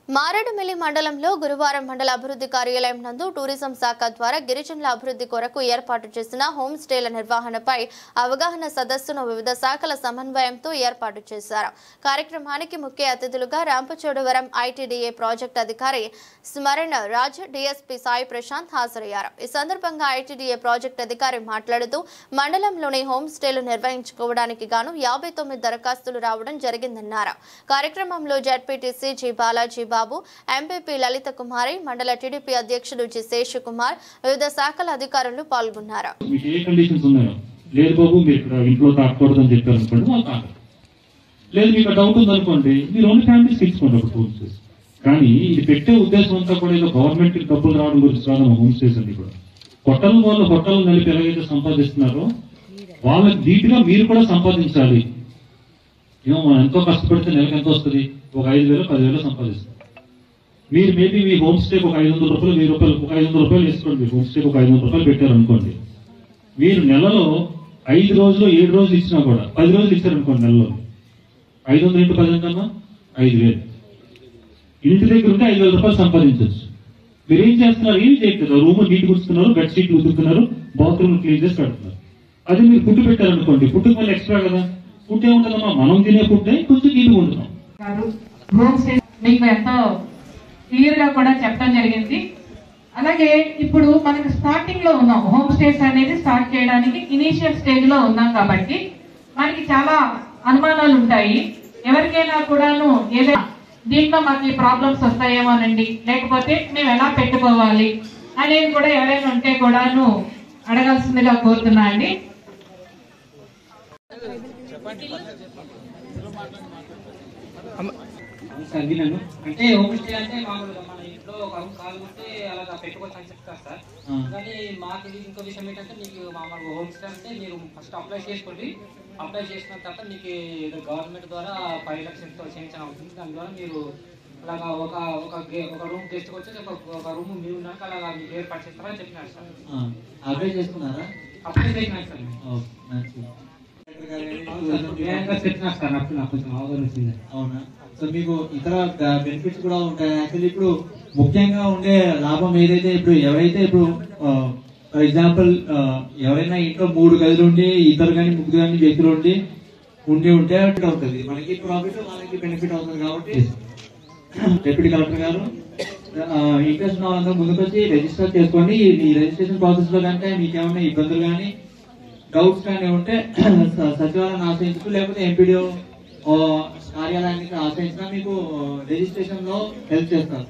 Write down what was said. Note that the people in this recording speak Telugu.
మారేడుమిల్లి మండలంలో గురువారం మండల అభివృద్ధి కార్యాలయం నందు టూరిజం శాఖ ద్వారా గిరిజనుల అభివృద్ధి కొరకు ఏర్పాటు చేసిన హోమ్ స్టేల నిర్వహణపై అవగాహన సదస్సును వివిధ శాఖల సమన్వయంతో ఏర్పాటు చేశారు. కార్యక్రమానికి ముఖ్య అతిథులుగా రాంపచోడవరం ఐటీడీఏ ప్రాజెక్ట్ అధికారి స్మరణ రాజ్, డీఎస్పీ సాయి ప్రశాంత్ హాజరయ్యారు. ఈ సందర్భంగా ఐటీడీఏ ప్రాజెక్ట్ అధికారి మాట్లాడుతూ మండలంలోని హోమ్ స్టేలు నిర్వహించుకోవడానికి గాను 59 దరఖాస్తులు రావడం జరిగిందన్నారు. కార్యక్రమంలో జెడ్పీటీసీ జి బాలాజీ బాబు, ఎంపీపీ లలిత కుమారి, మండల టీడీపీ అధ్యక్షుడు జి శేషు కుమార్, వివిధ శాఖల అధికారులు పాల్గొన్నారు. లేదు బాబు మీరు ఇక్కడ ఇంట్లో తాకూడదని చెప్పారు అనుకోండి, వాళ్ళు తాకరు. లేదు మీకు డౌట్ ఉందనుకోండి, మీరు ఓన్లీ ఫ్యామిలీస్కి ఇచ్చుకోండి ఒక హోమ్ స్టేస్. కానీ ఇది పెట్టే ఉద్దేశం అంతా కూడా ఏదో గవర్నమెంట్ డబ్బులు రావడం గురించి రాదు. హోమ్ స్టేస్ అన్ని కూడా హోటల్ నలిపి ఎలాగైతే సంపాదిస్తున్నారో వాళ్ళకి ధీటుగా మీరు కూడా సంపాదించాలి. ఏమో మనం ఎంతో కష్టపడితే నెలకు ఎంత వస్తుంది, ఒక 5,000 10,000 సంపాదిస్తాం. మీరు మేబీ మీ హోమ్ స్టేకి ఒక 500 రూపాయలు, 1000 రూపాయలు, ఒక 500 రూపాయలు వేసుకోండి. హోమ్ స్టేకి ఒక 500 రూపాయలు పెట్టారనుకోండి, మీరు నెలలో 5 రోజులు 7 రోజులు ఇచ్చినా కూడా 10 రోజులు ఇచ్చారనుకోండి, నెలలో 500 × 10 కన్నా 5,000. ఇంటి దగ్గర ఉంటే 5,000 రూపాయలు సంపాదించవచ్చు. మీరు ఏం చేస్తున్నారు? ఏం చేయట్లేదు. రూమ్ నీట్ గుర్తున్నారు, బెడ్ షీట్లు ఉతుకుతున్నారు, బాత్రూమ్ క్లీన్ చేసి కడుతున్నారు. అది మీరు ఫుడ్ పెట్టారనుకోండి, ఫుడ్ మళ్ళీ ఎక్స్ట్రా కదా. ఫుడ్ ఏముంటుందమ్మా, మనం తినే ఫుడ్ కొంచెం నీట్గా ఉంటున్నాం. మీకు ఎంతో క్లియర్ గా కూడా చెప్పడం జరిగింది. అలాగే ఇప్పుడు మనకి స్టార్టింగ్ లో ఉన్నాం, హోమ్ స్టేస్ అనేది స్టార్ట్ చేయడానికి ఇనీషియల్ స్టేజ్ లో ఉన్నాం కాబట్టి మనకి చాలా అనుమానాలు ఉంటాయి. ఎవరికైనా కూడాను ఏదైనా దీంట్లో మాకు ప్రాబ్లమ్స్ వస్తాయేమోనండి, లేకపోతే మేము ఎలా పెట్టుకోవాలి అనేది కూడా ఎవరైనా ఉంటే కూడాను అడగాల్సిందిగా కోరుతున్నా అండి. అంటే హోమ్ స్టే అంటే మామూలుగా మన ఇంట్లో ఒక రూమ్ కాల్ ఉంటే అలాగా పెట్టుకోవచ్చు అని చెప్తారు సార్. కానీ మాకు ఇంకో విషయం ఏంటంటే, మీకు మామూలుగా హోమ్ స్టే అంటే మీరు ఫస్ట్ అప్లై చేసుకోండి. అప్లై చేసిన తర్వాత మీకు గవర్నమెంట్ ద్వారా 5 లక్షలతో చేయించడం అవుతుంది. దాని ద్వారా మీరు అలాగా ఒక రూమ్ గెస్ట్కి వచ్చి ఒక రూమ్ మీరు ఉన్నాక అలాగా మీకు ఏర్పాటు చేస్తారని చెప్పినారు సార్. అప్లై చేసుకున్నారా? అప్లై చేసినారు సార్. చెప్పినారు సార్, నాకు కొంచెం అవగాహన వచ్చింది. అవునా? సో మీకు ఇతర బెనిఫిట్స్ కూడా ఉంటాయి. యాక్చువల్లీ ఇప్పుడు ముఖ్యంగా ఉండే లాభం ఏదైతే, ఇప్పుడు ఎవరైతే ఇప్పుడు ఫర్ ఎగ్జాంపుల్ ఎవరైనా ఇంట్లో 3 గదులు ఉండి ఇద్దరు కానీ ముగ్గురు కానీ వ్యక్తులు ఉండి ఉంటే అవుతుంది, మనకి ప్రాఫిట్ వాళ్ళకి బెనిఫిట్ అవుతుంది. కాబట్టి డిప్యూటీ కలెక్టర్ గారు ఇంట్రెస్ట్ ఉన్న వాళ్ళందరూ ముందుకు వచ్చి రిజిస్టర్ చేసుకోండి. ఈ రిజిస్ట్రేషన్ ప్రాసెస్ లో కంటే మీకు ఏమైనా ఇబ్బందులు కానీ డౌట్స్ కానీ ఉంటే సచివాలయాన్ని ఆశ్రయించు, లేకపోతే ఎంపీడీఓ కార్యాలయానికి ఆశ్రయించినా మీకు రిజిస్ట్రేషన్ లో హెల్ప్ చేస్తారు.